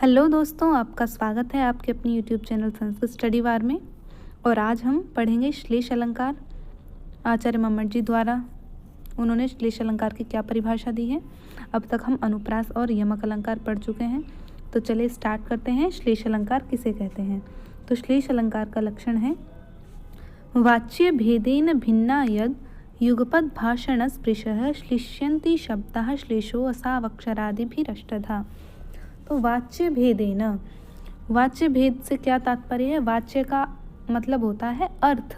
Hello दोस्तों, आपका स्वागत है आपके अपनी यूट्यूब चैनल संस्कृत स्टडी वार में। और आज हम पढ़ेंगे श्लेष अलंकार आचार्य मम्मट जी द्वारा। उन्होंने श्लेष अलंकार की क्या परिभाषा दी है। अब तक हम अनुप्रास और यमक अलंकार पढ़ चुके हैं, तो चलिए स्टार्ट करते हैं। श्लेष अलंकार किसे कहते हैं? तो श्लेष अलंकार का लक्षण है वाच्य भेदेन भिन्ना यद युगपद भाषण स्पृशः श्लिष्यन्ति शब्दः श्लेषो असावक्षरादिभिरष्टधा। तो वाच्य भेदेन, वाच्य भेद से क्या तात्पर्य है? वाच्य का मतलब होता है अर्थ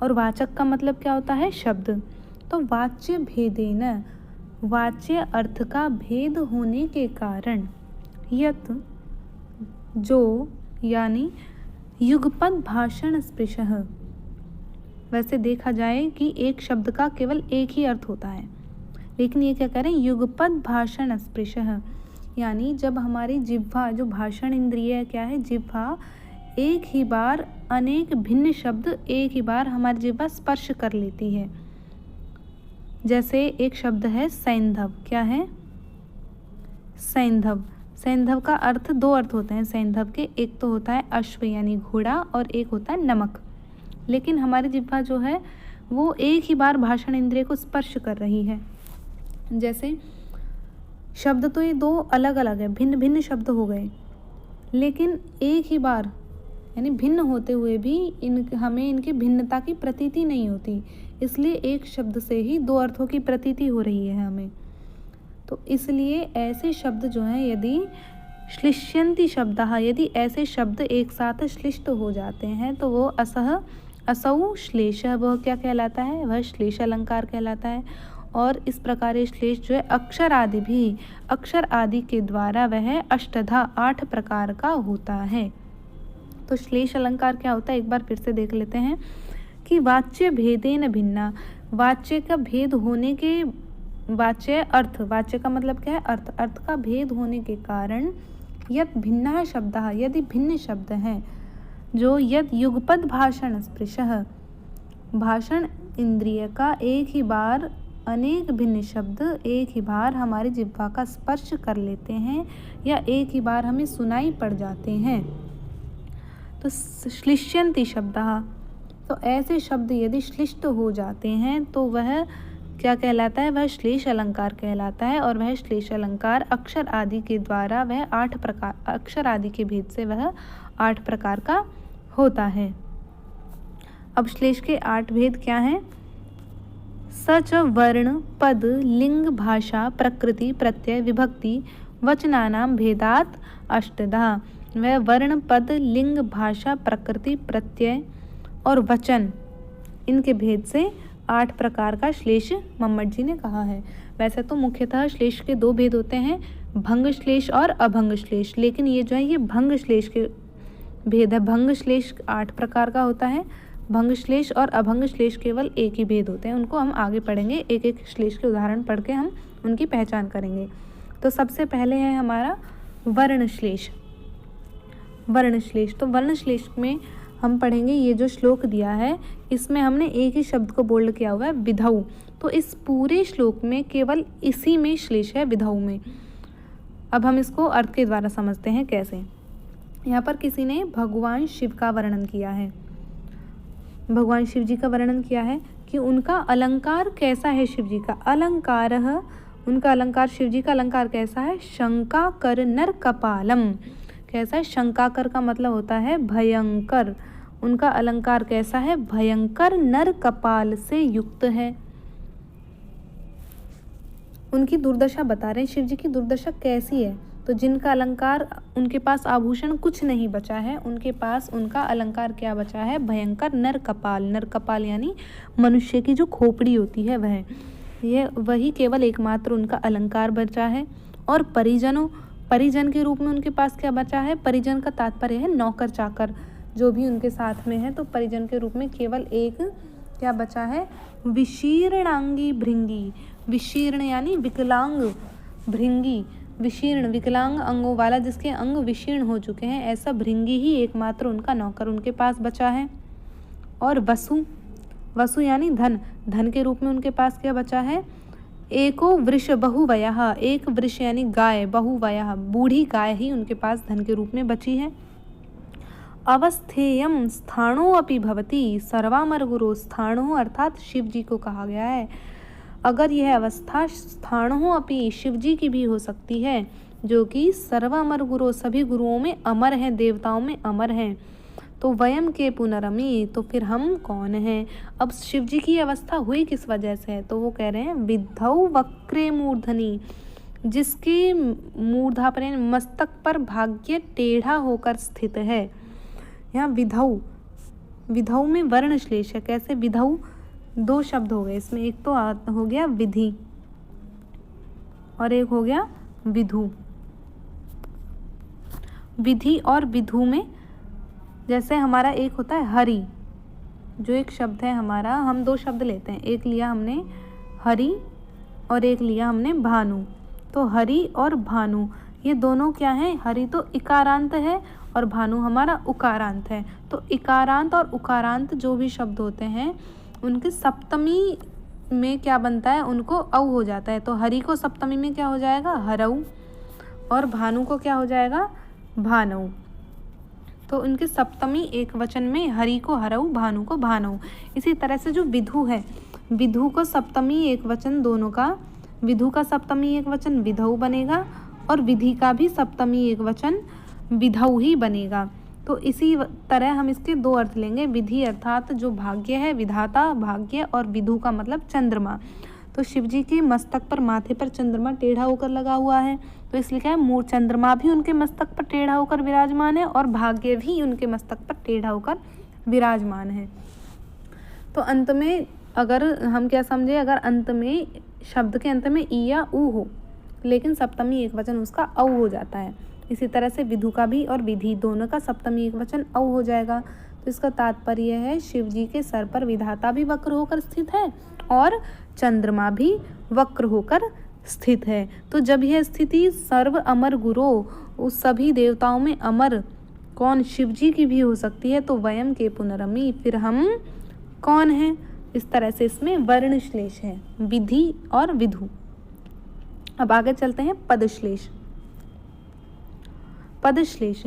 और वाचक का मतलब क्या होता है? शब्द। तो वाच्य भेदेन, वाच्य अर्थ का भेद होने के कारण यत जो यानी युगपद भाषण स्पृशः, वैसे देखा जाए कि एक शब्द का केवल एक ही अर्थ होता है, लेकिन ये क्या करें? युगपद भाषण स्पृशः, यानी जब हमारी जिह्वा, जो भाषण इंद्रिय क्या है? जिह्वा, एक ही बार अनेक भिन्न शब्द एक ही बार हमारी जिह्वा स्पर्श कर लेती है। जैसे एक शब्द है सैंधव। क्या है? सैंधव। सैंधव का अर्थ दो अर्थ होते हैं सैंधव के। एक तो होता है अश्व यानी घोड़ा, और एक होता है नमक। लेकिन हमारी जिह्वा जो है वो एक ही बार भाषण इंद्रिय को स्पर्श कर रही है। जैसे शब्द तो ये दो अलग अलग है, भिन्न भिन्न शब्द हो गए, लेकिन एक ही बार यानी भिन्न होते हुए भी हमें इनकी भिन्नता की प्रतीति नहीं होती, इसलिए एक शब्द से ही दो अर्थों की प्रतीति हो रही है हमें। तो इसलिए ऐसे शब्द जो हैं, यदि श्लिष्यन्ति शब्दः, यदि ऐसे शब्द एक साथ श्लिष्ट हो जाते हैं तो वो असौ श्लेषः, वह क्या कहलाता है? वह श्लेष अलंकार कहलाता है। और इस प्रकार ये श्लेष जो है अक्षर आदि के द्वारा वह अष्टधा 8 प्रकार का होता है। तो श्लेष अलंकार क्या होता है एक बार फिर से देख लेते हैं कि वाच्य भेदेन भिन्ना, वाच्य का भेद होने के, वाच्य अर्थ, वाच्य का मतलब क्या है? अर्थ। अर्थ का भेद होने के कारण यद भिन्ना शब्दः, यदि भिन्न शब्द हैं जो यद युगपद भाषण स्पृशः, भाषण इंद्रिय का एक ही बार अनेक भिन्न शब्द एक ही बार हमारी जिह्वा का स्पर्श कर लेते हैं या एक ही बार हमें सुनाई पड़ जाते हैं, तो श्लिष्यन्ति शब्दः, तो ऐसे शब्द यदि श्लिष्ट हो जाते हैं तो वह क्या कहलाता है? वह श्लेष अलंकार कहलाता है। और वह श्लेष अलंकार अक्षर आदि के द्वारा वह 8 प्रकार, अक्षर आदि के भेद से वह 8 प्रकार का होता है। अब श्लेष के 8 भेद क्या हैं? सच वर्ण पद लिंग भाषा प्रकृति प्रत्यय विभक्ति वचनानाम भेदात अष्टधा। वह वर्ण पद लिंग भाषा प्रकृति प्रत्यय और वचन, इनके भेद से 8 प्रकार का श्लेष मम्मट जी ने कहा है। वैसे तो मुख्यतः श्लेष के 2 भेद होते हैं, भंग श्लेष और अभंग श्लेष, लेकिन ये जो है ये भंग श्लेष के भेद है। भंग श्लेष 8 प्रकार का होता है, भंग श्लेष और अभंग श्लेष केवल एक ही भेद होते हैं। उनको हम आगे पढ़ेंगे, एक एक श्लेष के उदाहरण पढ़ के हम उनकी पहचान करेंगे। तो सबसे पहले है हमारा वर्ण श्लेष। वर्ण श्लेष, तो वर्ण श्लेष में हम पढ़ेंगे, ये जो श्लोक दिया है इसमें हमने एक ही शब्द को बोल्ड किया हुआ है, विधौ। तो इस पूरे श्लोक में केवल इसी में श्लेष है, विधौ में। अब हम इसको अर्थ के द्वारा समझते हैं कैसे। यहाँ पर किसी ने भगवान शिव का वर्णन किया है, भगवान शिव जी का वर्णन किया है कि उनका अलंकार कैसा है। शिव जी का अलंकार, उनका अलंकार, शिव जी का अलंकार कैसा है? शंकाकर नर कपालम। कैसा है? शंकाकर का मतलब होता है भयंकर। उनका अलंकार कैसा है? भयंकर नर कपाल से युक्त है। उनकी दुर्दशा बता रहे हैं, शिव जी की दुर्दशा कैसी है। तो जिनका अलंकार, उनके पास आभूषण कुछ नहीं बचा है, उनके पास उनका अलंकार क्या बचा है? भयंकर नर कपाल। नर कपाल यानी मनुष्य की जो खोपड़ी होती है वह, यह वही केवल एकमात्र उनका अलंकार बचा है। और परिजन के रूप में उनके पास क्या बचा है? परिजन का तात्पर्य है नौकर चाकर जो भी उनके साथ में है। तो परिजन के रूप में केवल एक क्या बचा है? विशीर्णांगी भृंगी। विशीर्ण यानी विकलांग, भृंगी विशीर्ण, विकलांग अंगों वाला, जिसके अंग विशीर्ण हो चुके हैं, ऐसा भृंगी ही एकमात्र उनका नौकर उनके पास बचा है। और वसु, वसु यानी धन, धन के रूप में उनके पास क्या बचा है? एको वृष बहुवयः, एक वृष यानी गाय, बहुवयः बूढ़ी गाय ही उनके पास धन के रूप में बची है। अवस्थेयम स्थाणो अपि भवति, सर्वामर गुरु, स्थाणो अर्थात शिव जी को कहा गया है। अगर यह अवस्था स्थाणो अपि शिव जी की भी हो सकती है, जो कि सर्वामर गुरु, सभी गुरुओं में अमर हैं, देवताओं में अमर हैं, तो वयम के पुनरमी, तो फिर हम कौन हैं। अब शिव जी की अवस्था हुई किस वजह से है, तो वो कह रहे हैं विद्धौ वक्रे मूर्धनि, जिसके मूर्धा पर मस्तक पर भाग्य टेढ़ा होकर स्थित है। यहाँ विधौ, विधौ में वर्ण श्लेष है। कैसे विधौ, दो शब्द हो गए इसमें, एक तो हो गया विधि और एक हो गया विधु। विधि और विधु में जैसे हमारा एक होता है हरि, जो एक शब्द है हमारा, हम दो शब्द लेते हैं, एक लिया हमने हरि और एक लिया हमने भानु। तो हरि और भानु ये दोनों क्या हैं, हरि तो इकारांत है और भानु हमारा उकारांत है। तो इकारांत और उकारांत जो भी शब्द होते हैं उनके सप्तमी में क्या बनता है, उनको औ हो जाता है। तो हरि को सप्तमी में क्या हो जाएगा, हरऊ, और भानु को क्या हो जाएगा, भानऊ। तो उनके सप्तमी एक वचन में हरि को हरऊ, भानु को भानऊ। इसी तरह से जो विधु है, विधु को सप्तमी एक वचन दोनों का, विधु का सप्तमी एक वचन विधौ बनेगा और विधि का भी सप्तमी एक वचन विधौ ही बनेगा। तो इसी तरह हम इसके दो अर्थ लेंगे। विधि अर्थात जो भाग्य है, विधाता भाग्य, और विधु का मतलब चंद्रमा। तो शिव जी के मस्तक पर, माथे पर चंद्रमा टेढ़ा होकर लगा हुआ है, तो इसलिए क्या है, मूर चंद्रमा भी उनके मस्तक पर टेढ़ा होकर विराजमान है और भाग्य भी उनके मस्तक पर टेढ़ा होकर विराजमान है। तो अंत में अगर हम क्या समझे, अगर अंत में शब्द के अंत में ई या ऊ हो, लेकिन सप्तमी एक वचन उसका औ हो जाता है। इसी तरह से विधु का भी और विधि दोनों का सप्तमी एक वचन औ हो जाएगा। तो इसका तात्पर्य है शिव जी के सर पर विधाता भी वक्र होकर स्थित है और चंद्रमा भी वक्र होकर स्थित है। तो जब यह स्थिति सर्व अमर गुरु, उस सभी देवताओं में अमर कौन, शिव जी की भी हो सकती है, तो वयम के पुनरमी, फिर हम कौन हैं। इस तरह से इसमें वर्ण श्लेष है, विधि और विधु। अब आगे चलते हैं पदश्लेष। पदश्लेष,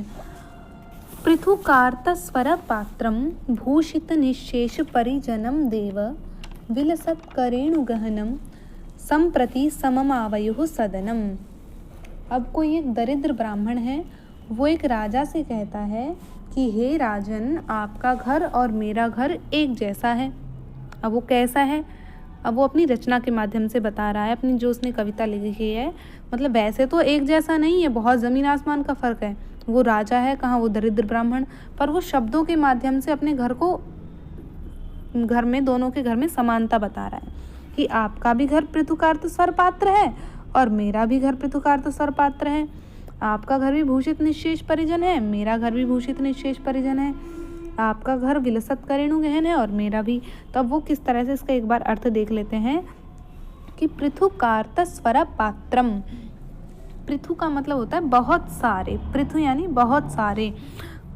पृथुकार्त स्वर पात्रम भूषित निशेष परिजनम देव विलसत करेणु गहनम संप्रति सममावयुः सदनम। अब कोई एक दरिद्र ब्राह्मण है, वो एक राजा से कहता है कि हे राजन, आपका घर और मेरा घर एक जैसा है। अब वो कैसा है, अब वो अपनी रचना के माध्यम से बता रहा है, अपनी जो उसने कविता लिखी है। मतलब वैसे तो एक जैसा नहीं है, बहुत ज़मीन आसमान का फ़र्क है। वो राजा है, कहाँ वो दरिद्र ब्राह्मण, पर वो शब्दों के माध्यम से अपने घर को, घर में, दोनों के घर में समानता बता रहा है कि आपका भी घर पृथुकार्त स्वर पात्र है और मेरा भी घर पृथुकार्त स्वर पात्र है। आपका घर भी भूषित निशेष परिजन है, मेरा घर भी भूषित निशेष परिजन है। आपका घर विलसत करेणु गहन है और मेरा भी। तो अब वो किस तरह से, इसका एक बार अर्थ देख लेते हैं कि पृथुकार्त स्वर पात्रम, पृथु का मतलब होता है बहुत सारे, पृथु यानी बहुत सारे,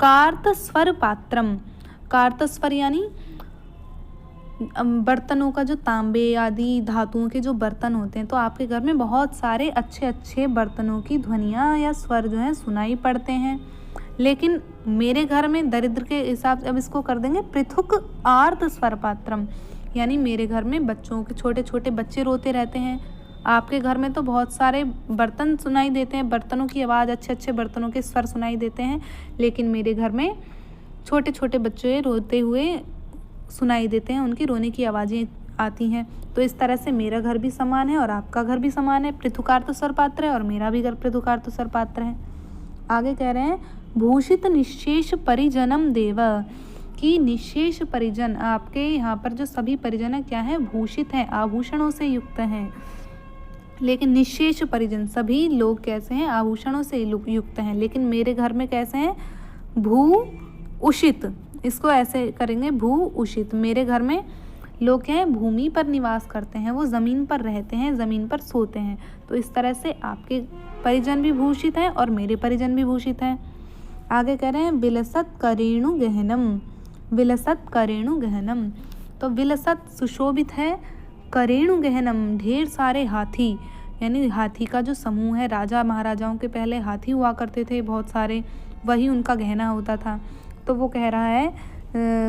कार्त स्वर पात्रम, कार्त स्वर यानी बर्तनों का, जो तांबे आदि धातुओं के जो बर्तन होते हैं। तो आपके घर में बहुत सारे अच्छे अच्छे बर्तनों की ध्वनियाँ या स्वर जो हैं सुनाई पड़ते हैं, लेकिन मेरे घर में दरिद्र के हिसाब से अब इसको कर देंगे पृथुक आर्त स्वर पात्रम, यानी मेरे घर में बच्चों के, छोटे छोटे बच्चे रोते रहते हैं। आपके घर में तो बहुत सारे बर्तन सुनाई देते हैं, बर्तनों की आवाज़, अच्छे अच्छे बर्तनों के स्वर सुनाई देते हैं, लेकिन मेरे घर में छोटे छोटे बच्चे रोते हुए सुनाई देते हैं, उनकी रोने की आवाज़ें आती हैं। तो इस तरह से मेरा घर भी समान है और आपका घर भी समान है, पृथुकार्त स्वर पात्र है और मेरा भी घर पृथुकार्त स्वर पात्र है। आगे कह रहे हैं भूषित निशेष परिजनम देव, कि निशेष परिजन, आपके यहाँ पर जो सभी परिजन है क्या है, भूषित हैं, आभूषणों से युक्त हैं। लेकिन निशेष परिजन, सभी लोग कैसे हैं, आभूषणों से युक्त हैं, लेकिन मेरे घर में कैसे हैं, भू उषित, इसको ऐसे करेंगे भू उषित। मेरे घर में लोग क्या हैं, भूमि पर निवास करते हैं, वो ज़मीन पर रहते हैं, ज़मीन पर सोते हैं। तो इस तरह से आपके परिजन भी भूषित हैं और मेरे परिजन भी भूषित हैं। आगे कह रहे हैं विलसत करेणु गहनम, विलसत करेणु गहनम। तो विलसत सुशोभित है, करेणु गहनम, ढेर सारे हाथी, यानी हाथी का जो समूह है, राजा महाराजाओं के पहले हाथी हुआ करते थे बहुत सारे, वही उनका गहना होता था। तो वो कह रहा है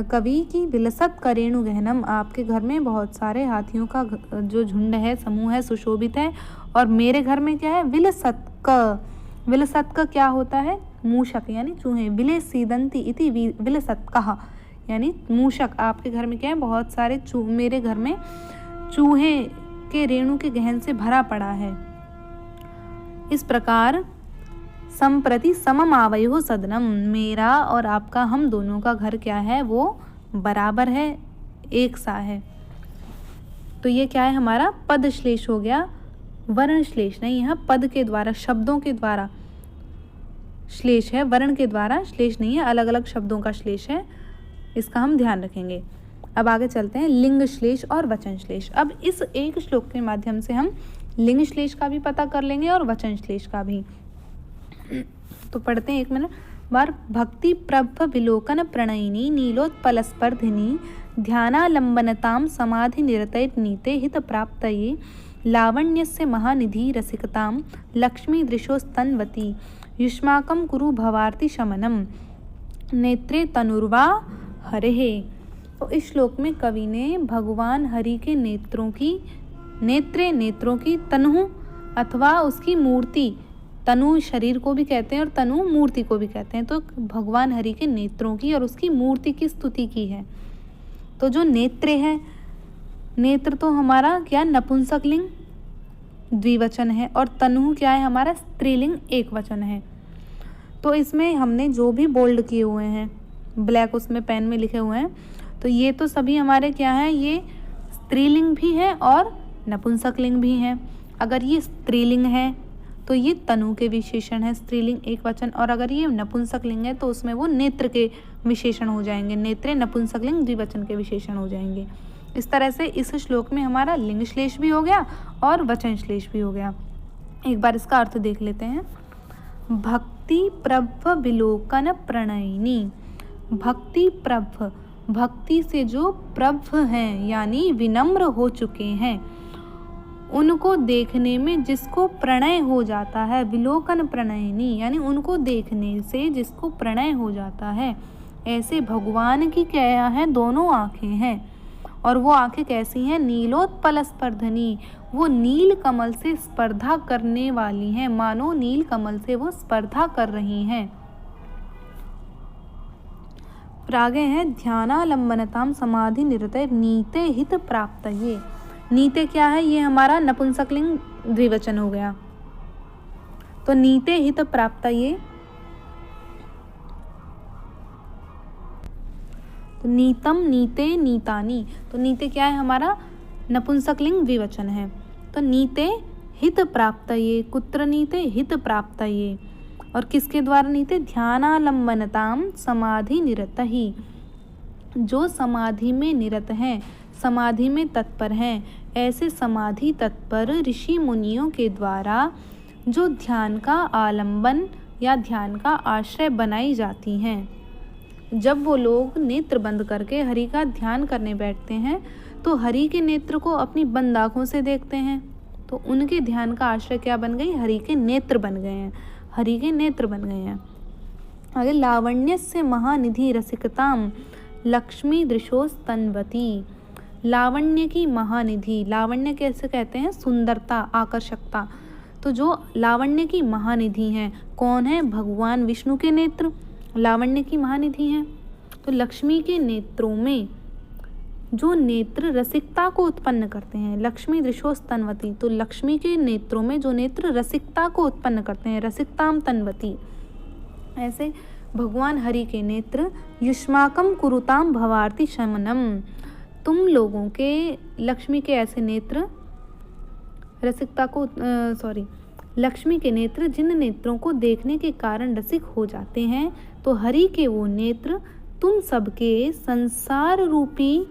कवि की विलसत करेणु गहनम, आपके घर में बहुत सारे हाथियों का जो झुंड है, समूह है, सुशोभित है, और मेरे घर में क्या है, विलसत का, विलसत का क्या होता है, मूषक यानी चूहे, विले सीदंती इति विलसत कहा, यानी मूषक, आपके घर में क्या है, बहुत सारे मेरे घर में चूहे के रेणु के गहन से भरा पड़ा है। इस प्रकार संप्रति समम आवयो सदनम, मेरा और आपका, हम दोनों का घर क्या है, वो बराबर है, एक सा है। तो ये क्या है, हमारा पद श्लेष हो गया, वर्ण श्लेष नहीं। यहाँ पद के द्वारा, शब्दों के द्वारा श्लेष है, वर्ण के द्वारा श्लेष नहीं है, अलग अलग शब्दों का श्लेष है, इसका हम ध्यान रखेंगे। अब आगे चलते हैं, लिंग श्लेष और वचन श्लेष। अब इस एक श्लोक के माध्यम से हम लिंग श्लेष का भी पता कर लेंगे और वचन श्लेष का भी। तो पढ़ते हैं एक मिनट बार। भक्ति प्रभ विलोकन प्रणयिनी नीलोत्पल स्पर्धिनी ध्यानालंबनताम समाधि निरतैर्नीते हित प्राप्तये लावण्यस्य महानिधि रसिकताम लक्ष्मी दृशोस्तन्वती युष्माकं कुरु भवार्ति शमनम नेत्रे तनुर्वा हरेः। तो इस श्लोक में कवि ने भगवान हरि के नेत्रों की तनु अथवा उसकी मूर्ति, तनु शरीर को भी कहते हैं और तनु मूर्ति को भी कहते हैं, तो भगवान हरि के नेत्रों की और उसकी मूर्ति की स्तुति की है। तो जो नेत्रे है, नेत्र तो हमारा क्या, नपुंसकलिंग द्विवचन है, और तनु क्या है, हमारा स्त्रीलिंग एक वचन है। तो इसमें हमने जो भी बोल्ड किए हुए हैं, ब्लैक उसमें पेन में लिखे हुए हैं, तो ये तो सभी हमारे क्या है, ये स्त्रीलिंग भी है और नपुंसकलिंग भी है। अगर ये स्त्रीलिंग है तो ये तनु के विशेषण है, स्त्रीलिंग एक वचन, और अगर ये नपुंसकलिंग है तो उसमें वो नेत्र के विशेषण हो जाएंगे, नेत्रे नपुंसकलिंग द्विवचन के विशेषण हो जाएंगे। इस तरह से इस श्लोक में हमारा लिंग श्लेष भी हो गया और वचन श्लेष भी हो गया। एक बार इसका अर्थ देख लेते हैं। भक्ति प्रभ विलोकन प्रणयिनी, भक्ति प्रभ, भक्ति से जो प्रभ हैं यानी विनम्र हो चुके हैं, उनको देखने में जिसको प्रणय हो जाता है, विलोकन प्रणयिनी यानी उनको देखने से जिसको प्रणय हो जाता है, ऐसे भगवान की क्या है, दोनों आँखें हैं, और वो आँखें कैसी हैं, नीलोत्पल स्पर्धनी, वो नील कमल से स्पर्धा करने वाली हैं, मानो नील कमल से वो स्पर्धा कर रही हैं। फिर आगे है, ध्यानालंबनताम समाधि निरतै नीते हित प्राप्तये। नीते क्या है, ये हमारा नपुंसकलिंग द्विवचन हो गया, तो नीते हित प्राप्तये, तो नीतम नीते नीतानी, तो नीते क्या है, हमारा नपुंसकलिंग द्विवचन है, तो नीते हित प्राप्तये, कुत्र नीते हित प्राप्तये, और किसके द्वारा नीते, ध्यानालंबनताम समाधि निरतहि, जो समाधि में निरत हैं, समाधि में तत्पर हैं, ऐसे समाधि तत्पर ऋषि मुनियों के द्वारा जो ध्यान का आलंबन या ध्यान का आश्रय बनाई जाती हैं। जब वो लोग नेत्र बंद करके हरि का ध्यान करने बैठते हैं तो हरि के नेत्र को अपनी बंद आँखों से देखते हैं, तो उनके ध्यान का आश्रय क्या बन गई, हरि के नेत्र बन गए हैं, हरि के नेत्र बन गए हैं। आगे, लावण्यस्य महानिधि रसिकताम लक्ष्मी दृशोस्तन्वती, लावण्य की महानिधि, लावण्य कैसे कहते हैं, सुंदरता, आकर्षकता, तो जो लावण्य की महानिधि हैं, कौन है, भगवान विष्णु के नेत्र लावण्य की महानिधि हैं। तो लक्ष्मी के नेत्रों में जो नेत्र रसिकता को उत्पन्न करते हैं, लक्ष्मी दृशोस्तन्वती, तो लक्ष्मी के नेत्रों में जो नेत्र रसिकता को उत्पन्न करते हैं, रसिकताम तन्वती, ऐसे भगवान हरि के नेत्र युष्माकम कुरुताम भवार्ति शमनम, तुम लोगों के लक्ष्मी के ऐसे नेत्र रसिकता को लक्ष्मी के नेत्र जिन नेत्रों को देखने के कारण रसिक हो जाते हैं, तो हरि के वो नेत्र तुम सबके संसार रूपी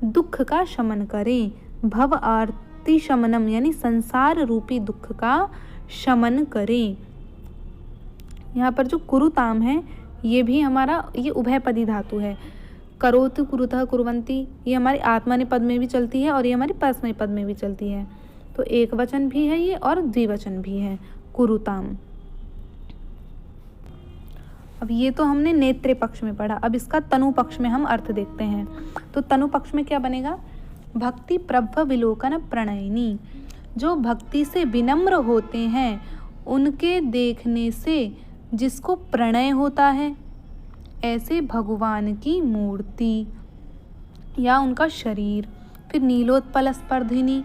दुख का शमन करें, भव आरती शमनम यानी संसार रूपी दुख का शमन करें। यहाँ पर जो कुरुताम है ये भी हमारा ये उभयपदी धातु है, करोतु कुरुतः कुर्वन्ति, ये हमारी आत्मनेपद में भी चलती है और ये हमारी परस्मैपद में भी चलती है। तो एक वचन भी है ये और द्विवचन भी है, कुरुताम। अब ये तो हमने नेत्रे पक्ष में पढ़ा। अब इसका तनु पक्ष में हम अर्थ देखते हैं। तो तनु पक्ष में क्या बनेगा? भक्ति प्रभ विलोकन प्रणयिनी, जो भक्ति से विनम्र होते हैं उनके देखने से जिसको प्रणय होता है, ऐसे भगवान की मूर्ति या उनका शरीर। फिर नीलोत्पल स्पर्धिनी,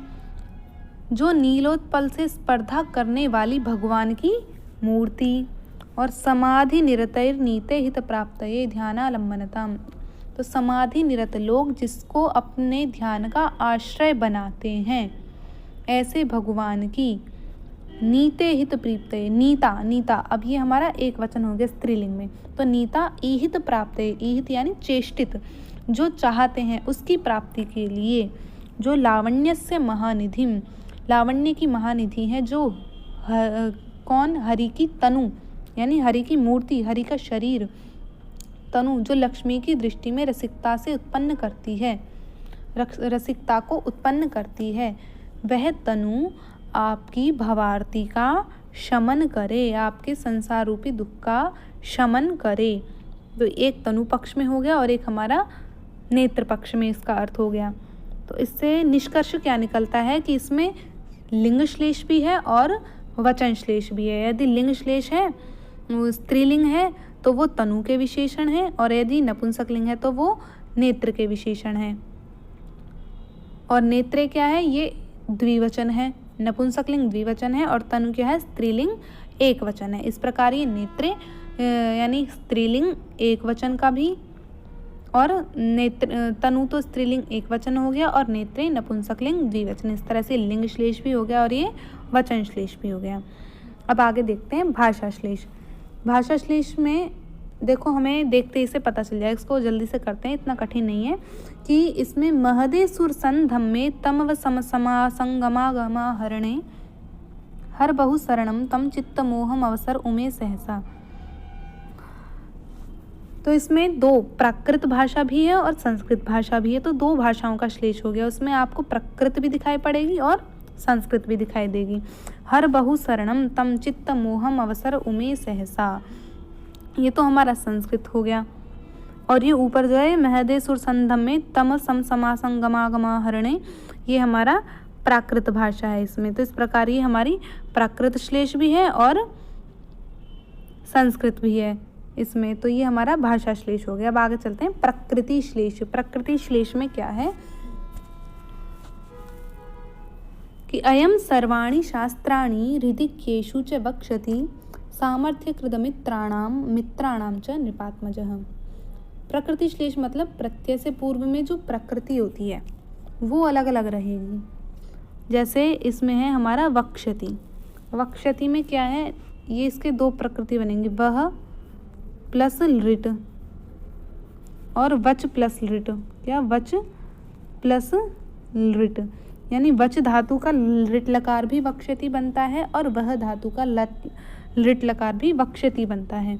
जो नीलोत्पल से स्पर्धा करने वाली भगवान की मूर्ति। और समाधि निरतैर नीते हित प्राप्तये ध्यानालंबनताम, तो समाधि निरत लोग जिसको अपने ध्यान का आश्रय बनाते हैं, ऐसे भगवान की नीते हित प्रीप्तये, नीता, नीता, अब ये हमारा एक वचन हो गया स्त्रीलिंग में। तो नीता ईहित प्राप्तये, ईहित यानी चेष्टित, जो चाहते हैं उसकी प्राप्ति के लिए, जो लावण्यस्य महानिधिम, लावण्य की महानिधि है, जो कौन? हरि की तनु यानी हरि की मूर्ति, हरि का शरीर, तनु जो लक्ष्मी की दृष्टि में रसिकता से उत्पन्न करती है, रसिकता को उत्पन्न करती है, वह तनु आपकी भवार्ती का शमन करे, आपके संसार रूपी दुख का शमन करे। तो एक तनु पक्ष में हो गया और एक हमारा नेत्र पक्ष में इसका अर्थ हो गया। तो इससे निष्कर्ष क्या निकलता है कि इसमें लिंग श्लेष भी है और वचन श्लेष भी है। यदि लिंग श्लेष है, स्त्रीलिंग है, तो वो तनु के विशेषण है, और यदि नपुंसक लिंग है तो वो नेत्र के विशेषण है। और नेत्रे क्या है? ये द्विवचन है, नपुंसक लिंग द्विवचन है और तनु क्या है? स्त्रीलिंग एक वचन है। इस प्रकार ये नेत्रे यानी स्त्रीलिंग एक वचन का भी, और नेत्र तनु तो स्त्रीलिंग एक वचन हो गया और नेत्रे नपुंसक लिंग द्विवचन। इस तरह से लिंग श्लेष भी हो गया और ये वचन श्लेष भी हो गया। अब आगे देखते हैं भाषा श्लेष। भाषा श्लेष में देखो, हमें देखते ही से पता चल जाए, इसको जल्दी से करते हैं, इतना कठिन नहीं है। कि इसमें महदे सुर संधम में तम व सम समा संगमा गमा हरणे हर बहु शरणम तम चित्त मोहम अवसर उमे सहसा। तो इसमें दो, प्राकृत भाषा भी है और संस्कृत भाषा भी है, तो दो भाषाओं का श्लेष हो गया। उसमें आपको प्राकृत भी दिखाई पड़ेगी और संस्कृत भी दिखाई देगी। हर बहु शरणम तम चित्त मोहम अवसर उमे सहसा, ये तो हमारा संस्कृत हो गया। और ये ऊपर जो है महदे सुर संधम में तम सम समासं गमा गमा हरणे, ये हमारा प्राकृत भाषा है इसमें। तो इस प्रकार ये हमारी प्राकृत श्लेष भी है और संस्कृत भी है इसमें। तो ये हमारा भाषा श्लेष हो गया। अब आगे चलते हैं प्रकृति श्लेष। प्रकृति श्लेष में क्या है कि अयम सर्वाणि शास्त्राणि हृदिकेषु च वक्षति सामर्थ्यकृत मित्राणाम च नृपात्मजः। प्रकृति श्लेष मतलब प्रत्यय से पूर्व में जो प्रकृति होती है वो अलग अलग रहेगी। जैसे इसमें है हमारा वक्षति। वक्षति में क्या है? ये इसके दो प्रकृति बनेंगे, वह प्लस लृट और वच प्लस लृट। क्या? वच प्लस लृट, यानी वच धातु का लृट लकार भी वक्षति बनता है और वह धातु का लृट लकार भी वक्षति बनता है।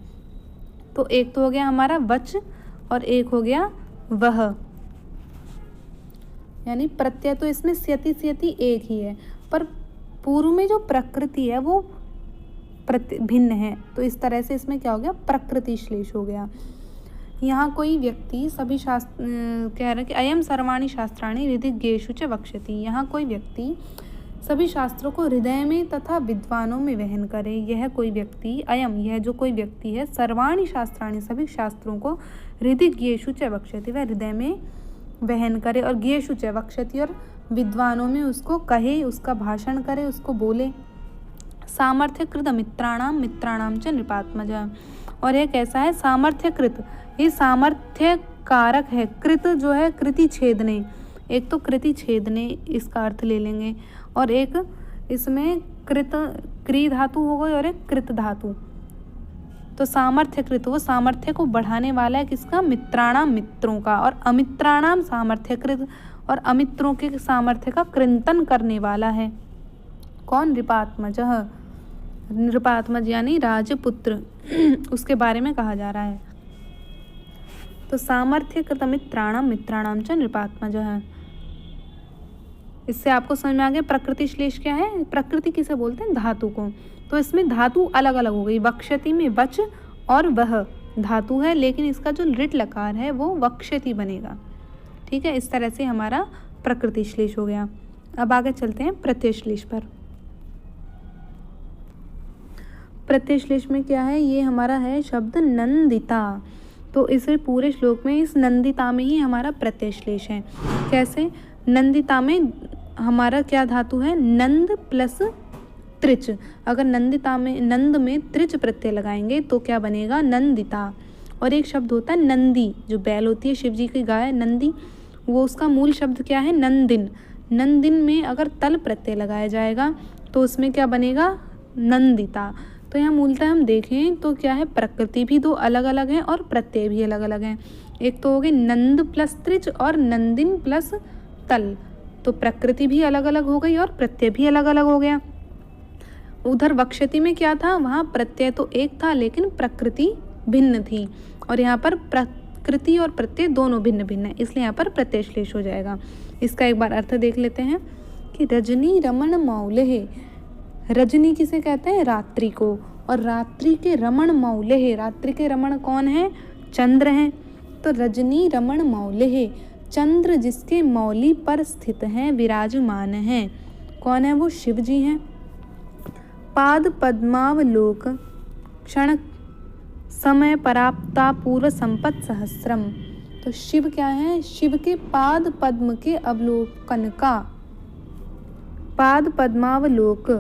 तो एक तो हो गया हमारा वच और एक हो गया वह, यानी प्रत्यय तो इसमें स्यति स्यति एक ही है, पर पूर्व में जो प्रकृति है वो भिन्न है। तो इस तरह से इसमें क्या हो गया? प्रकृति श्लेष हो गया। यहाँ कोई व्यक्ति सभी शास्त्र कह रहे हैं कि अयम सर्वाणि शास्त्राणि हृदिकेषु च वक्षति। यहाँ कोई व्यक्ति सभी शास्त्रों को हृदय में तथा विद्वानों में वहन करे। यह कोई व्यक्ति, अयम यह जो कोई व्यक्ति है, सर्वाणि शास्त्राणि सभी शास्त्रों को हृदिकेषु च वक्षति वह हृदय में वहन करे, और गेषु च वक्षति और विद्वानों में उसको कहे, उसका भाषण करे, उसको बोले। सामर्थ्यकृत मित्राणाम च नृपात्मज। और एक ऐसा है सामर्थ्यकृत, ये सामर्थ्य कारक है। कृत जो है कृति छेदने, एक तो कृति छेदने इसका अर्थ ले लेंगे, और एक इसमें कृत क्री धातु हो गई और एक कृत धातु। तो सामर्थ्यकृत वो सामर्थ्य को बढ़ाने वाला है किसका? मित्राणाम मित्रों का, और अमित्राणाम सामर्थ्यकृत और अमित्रों के सामर्थ्य का कृंतन करने वाला है। कौन? नृपात्मज। नृपात्मज यानी राजपुत्र, उसके बारे में कहा जा रहा है। तो सामर्थ्य कृत मित्राणाम मित्राणाम च नृपात्मज है। इससे आपको समझ में आ गया प्रकृति श्लेष क्या है। प्रकृति किसे बोलते हैं, धातु को। तो इसमें धातु अलग अलग हो गई। वक्षति में वच और वह धातु है, लेकिन इसका जो लिट लकार है वो वक्षति बनेगा। ठीक है, इस तरह से हमारा प्रकृति श्लेष हो गया। अब आगे चलते हैं प्रत्यय श्लेष पर। प्रत्यय श्लेष में क्या है, ये हमारा है शब्द नंदिता। तो इस पूरे श्लोक में इस नंदिता में ही हमारा प्रत्यय श्लेष है। कैसे, नंदिता में हमारा क्या धातु है, नंद प्लस त्रिच। अगर नंदिता में नंद में त्रिच प्रत्यय लगाएंगे तो क्या बनेगा, नंदिता। और एक शब्द होता है नंदी, जो बैल होती है शिव जी की गाय नंदी, वो उसका मूल शब्द क्या है, नंदिन। नंदिन में अगर तल प्रत्यय लगाया जाएगा तो उसमें क्या बनेगा, नंदिता। तो यहाँ मूलतः हम देखें तो क्या है, प्रकृति भी दो अलग अलग है और प्रत्यय भी अलग अलग हैं। एक तो हो गई नंद प्लस त्रिच और नंदिन प्लस तल। तो प्रकृति भी अलग अलग हो गई और प्रत्यय भी अलग अलग हो गया। उधर वक्षति में क्या था, वहाँ प्रत्यय तो एक था लेकिन प्रकृति भिन्न थी, और यहाँ पर प्रकृति और प्रत्यय दोनों भिन्न भिन्न है, इसलिए यहाँ पर प्रत्यय श्लेष हो जाएगा। इसका एक बार अर्थ देख लेते हैं कि रजनी रमण मौलेह। रजनी किसे कहते हैं, रात्रि को। और रात्रि के रमण मौलेह, रात्रि के रमण कौन है, चंद्र हैं। तो रजनी रमण मौलेह, चंद्र जिसके मौली पर स्थित हैं, विराजमान हैं। कौन है वो, शिव जी हैं। पाद पद्मावलोक क्षण समय पराप्ता पूर्व संपत सहस्रम। तो शिव क्या है, शिव के पाद पद्म के अवलोकन का, पाद पद्मावलोक,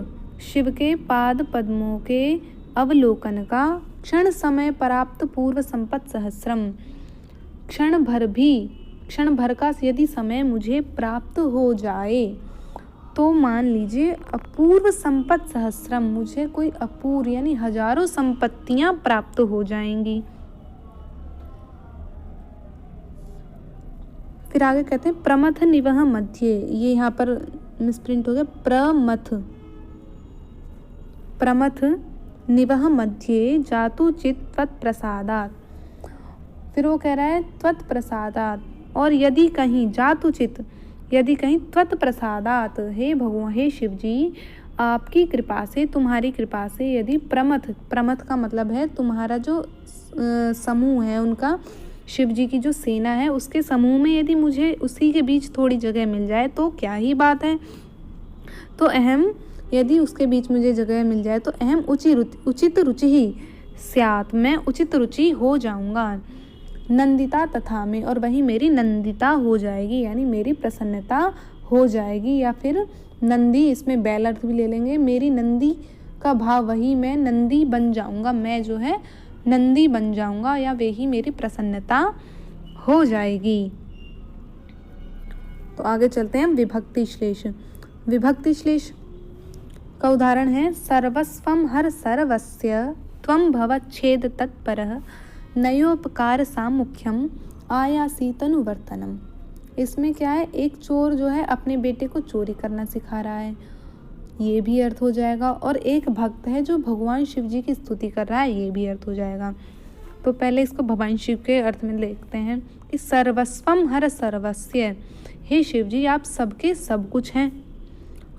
शिव के पाद पद्मों के अवलोकन का क्षण समय पराप्त पूर्व संपत सहस्रम। क्षण भर का यदि समय मुझे प्राप्त हो जाए तो मान लीजिए अपूर्व संपत सहस्रम, मुझे कोई अपूर्व यानी हजारों संपत्तियां प्राप्त हो जाएंगी। फिर आगे कहते हैं प्रमथ निवह मध्य। ये यहाँ पर मिसप्रिंट हो गया, प्रमथ निवह मध्य जातु चित त्वत्प्रसादात्। फिर वो कह रहा है त्वत्प्रसादात्, और यदि कहीं जातुचित, यदि कहीं त्वत्प्रसादात्, हे भगवान, हे शिव जी, आपकी कृपा से, तुम्हारी कृपा से यदि प्रमथ का मतलब है तुम्हारा जो समूह है उनका, शिव जी की जो सेना है उसके समूह में यदि मुझे उसी के बीच थोड़ी जगह मिल जाए तो क्या ही बात है। तो अहम, यदि उसके बीच मुझे जगह मिल जाए तो अहम उचित रुचि ही स्यात्, मैं उचित रुचि हो जाऊंगा। नंदिता तथा में, और वही मेरी नंदिता हो जाएगी, यानी मेरी प्रसन्नता हो जाएगी। या फिर नंदी, इसमें बैल अर्थ भी ले लेंगे, मेरी नंदी का भाव वही, मैं नंदी बन जाऊंगा, मैं जो है नंदी बन जाऊंगा, या वही मेरी प्रसन्नता हो जाएगी। तो आगे चलते हैं विभक्ति श्लेष। विभक्ति श्लेष का उदाहरण है सर्वस्वम हर सर्वस्य त्वं भवच्छेद तत्परः नयोपकार सामुख्यम आयासी तनुवर्तनम। इसमें क्या है, एक चोर जो है अपने बेटे को चोरी करना सिखा रहा है, ये भी अर्थ हो जाएगा। और एक भक्त है जो भगवान शिव जी की स्तुति कर रहा है, ये भी अर्थ हो जाएगा। तो पहले इसको भगवान शिव के अर्थ में देखते हैं कि सर्वस्वम हर सर्वस्य, हे शिव जी आप सबके सब कुछ हैं।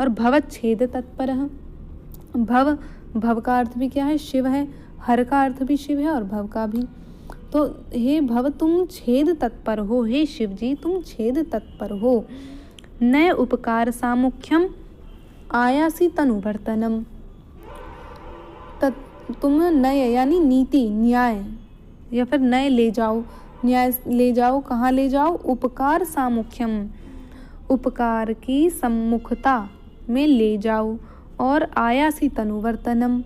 और भवच्छेद तत्परः, भव का अर्थ भी क्या है, शिव है, हर का अर्थ भी शिव है और भव का भी। तो हे भव तुम छेद तत्पर हो, हे शिव जी तुम छेद तत्पर हो। नय उपकार सामुख्यम आयासी तनुवर्तनम, तुम नय यानी नीति, न्याय, या फिर नय ले जाओ, न्याय ले जाओ, कहाँ ले जाओ, उपकार सामुख्यम, उपकार की सम्मुखता में ले जाओ। और आयासी तनुवर्तनम,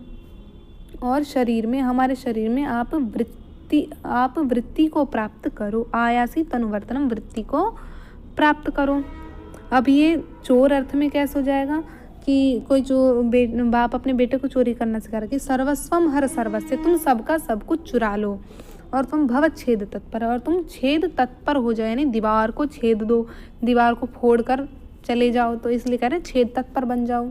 और शरीर में, हमारे शरीर में आप वृत्ति को प्राप्त करो। आयासी तनुवर्तनम, वृत्ति को प्राप्त करो। अब ये चोर अर्थ में कैसे हो जाएगा कि कोई जो बाप अपने बेटे को चोरी करना सिखा रहा कि सर्वस्वम हर सर्वस्य, तुम सबका सब कुछ चुरा लो। और तुम भवच्छेद तत्पर, और तुम छेद तत्पर हो जाए, यानी दीवार को छेद दो, दीवार को फोड़ कर चले जाओ। तो इसलिए कह रहे छेद तत्पर बन जाओ।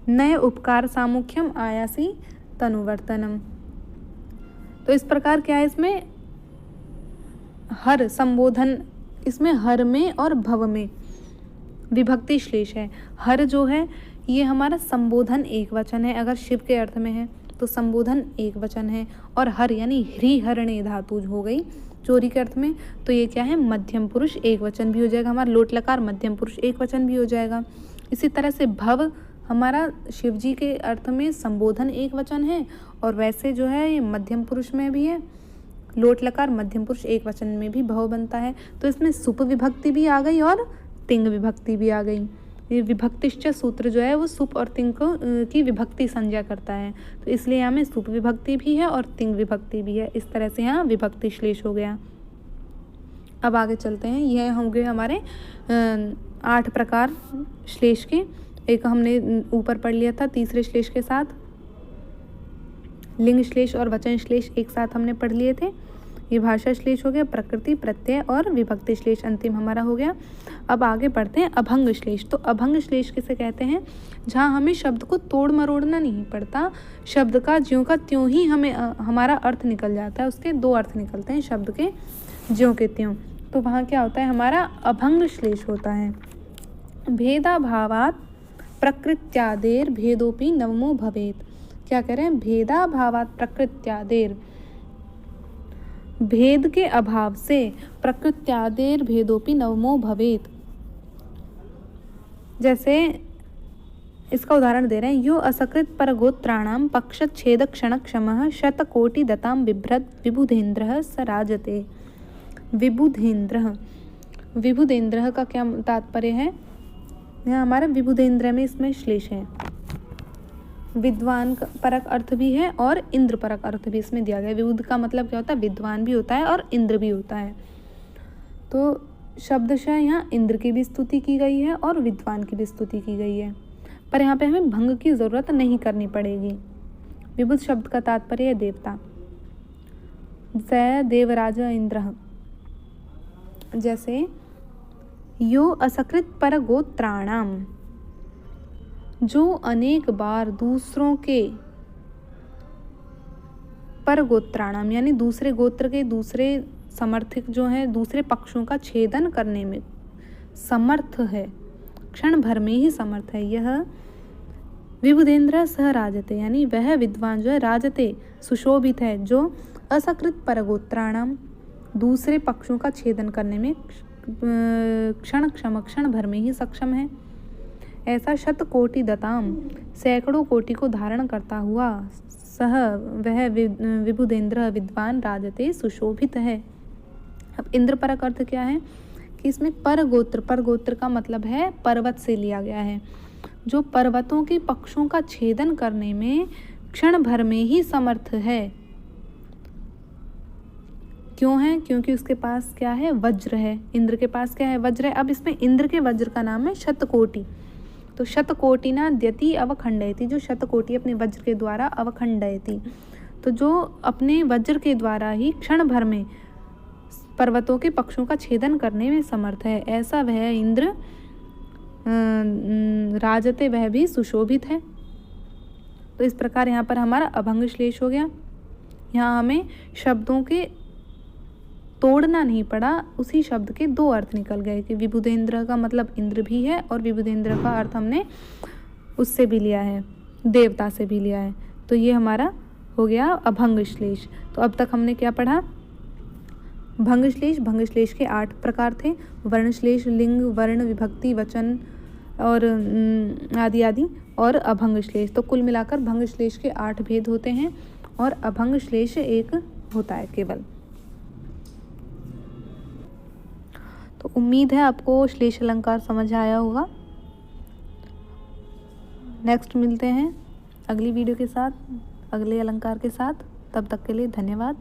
नए उपकार सामुख्यम आयासी तनुवर्तनम। तो इस प्रकार क्या है, इसमें हर संबोधन, इसमें हर में और भव में विभक्ति श्लेष है। हर जो है ये हमारा संबोधन एक वचन है, अगर शिव के अर्थ में है तो संबोधन एक वचन है। और हर यानी ह्री हरणे धातु हो गई चोरी के अर्थ में, तो ये क्या है, मध्यम पुरुष एक वचन भी हो जाएगा हमारा। लोट लकार मध्यम पुरुष एक वचन भी हो जाएगा। इसी तरह से भव हमारा शिव जी के अर्थ में संबोधन एक वचन है, और वैसे जो है ये मध्यम पुरुष में भी है, लोट लकार मध्यम पुरुष एक वचन में भी भव बनता है। तो इसमें सुप विभक्ति भी आ गई और तिंग विभक्ति भी आ गई। ये विभक्तिश्च सूत्र जो है वो सुप और तिंग को की विभक्ति संज्ञा करता है, तो इसलिए यहाँ में सुप विभक्ति भी है और तिंग विभक्ति भी है। इस तरह से यहाँ विभक्ति श्लेष हो गया। अब आगे चलते हैं। यह होंगे हमारे 8 प्रकार श्लेष के। एक हमने ऊपर पढ़ लिया था तीसरे श्लेष के साथ, लिंग श्लेष और वचन श्लेष एक साथ हमने पढ़ लिए थे। ये भाषा श्लेष हो गया, प्रकृति, प्रत्यय और विभक्ति श्लेष अंतिम हमारा हो गया। अब आगे बढ़ते हैं अभंग श्लेष। तो अभंग श्लेष किसे कहते हैं, जहाँ हमें शब्द को तोड़ मरोड़ना नहीं पड़ता, शब्द का ज्यों का त्यों ही हमें हमारा अर्थ निकल जाता है। उसके 2 अर्थ निकलते हैं शब्द के ज्यों के त्यों। तो वहाँ क्या होता है, हमारा अभंग श्लेष होता है। भेदाभावात् प्रकृत्यादेर भेदोपि नवमो भवेत्। क्या कह रहे हैं, भेदाभावात् प्रकृत्यादेर, भेद के अभाव से प्रकृत्यादेर भेदोपि नवमो भवेत्। जैसे इसका उदाहरण दे रहे हैं, यो असकृत परगोत्राणाम पक्षच्छेद क्षण क्षमः शतकोटि दताम बिभ्रत विबुधेन्द्रः स राजते। विबुधेन्द्रः, विबुधेन्द्रः का क्या तात्पर्य है, यहाँ हमारा विबुधेन्द्र में इसमें श्लेष है। विद्वान परक अर्थ भी है और इंद्र परक अर्थ भी इसमें दिया गया है। विबुध का मतलब क्या होता है, विद्वान भी होता है और इंद्र भी होता है। तो शब्दशः यहाँ इंद्र की भी स्तुति की गई है और विद्वान की भी स्तुति की गई है, पर यहाँ पे हमें भंग की जरूरत नहीं करनी पड़ेगी। विबुध शब्द का तात्पर्य है देवता। स देवराज इंद्र, जैसे यो असकृत पर गोत्राणाम, जो अनेक बार दूसरों के, पर गोत्राणाम यानी दूसरे गोत्र के दूसरे समर्थक जो हैं, दूसरे पक्षों का छेदन करने में समर्थ है, क्षण भर में ही समर्थ है। यह विबुधेन्द्र सह राजते, यानी वह विद्वान जो है राजते सुशोभित है, जो असकृत परगोत्राणाम दूसरे पक्षों का छेदन करने में क्षण भर में ही सक्षम है। ऐसा शतकोटि दताम, सैकड़ों कोटि को धारण करता हुआ, सह वह विबुधेन्द्र विद्वान राजते सुशोभित है। अब इंद्र परक अर्थ क्या है कि इसमें परगोत्र, परगोत्र का मतलब है पर्वत से लिया गया है, जो पर्वतों के पक्षों का छेदन करने में क्षण भर में ही समर्थ है। क्यों है, क्योंकि उसके पास क्या है, वज्र है। इंद्र के पास क्या है, वज्र है। अब इसमें इंद्र के वज्र का नाम है शतकोटि। तो शतकोटिना द्यति अवखंडयति, जो शतकोटि अपने वज्र के द्वारा अवखंडयति, तो जो अपने वज्र के द्वारा ही क्षण भर में पर्वतों के पक्षों का छेदन करने में समर्थ है, ऐसा वह इंद्र राजते, वह भी सुशोभित है। तो इस प्रकार यहाँ पर हमारा अभंग श्लेष हो गया। यहाँ हमें शब्दों के तोड़ना नहीं पड़ा, उसी शब्द के 2 अर्थ निकल गए कि विबुधेन्द्र का मतलब इंद्र भी है और विबुधेन्द्र का अर्थ हमने उससे भी लिया है, देवता से भी लिया है। तो ये हमारा हो गया अभंग श्लेष। तो अब तक हमने क्या पढ़ा, भंग श्लेष। भंग श्लेष के 8 प्रकार थे, वर्ण श्लेष, लिंग, वर्ण, विभक्ति, वचन और आदि आदि, और अभंग श्लेष। तो कुल मिलाकर भंग श्लेष के 8 भेद होते हैं और अभंग श्लेष 1 होता है केवल। तो उम्मीद है आपको श्लेष अलंकार समझ आया होगा। नेक्स्ट मिलते हैं अगली वीडियो के साथ, अगले अलंकार के साथ। तब तक के लिए धन्यवाद।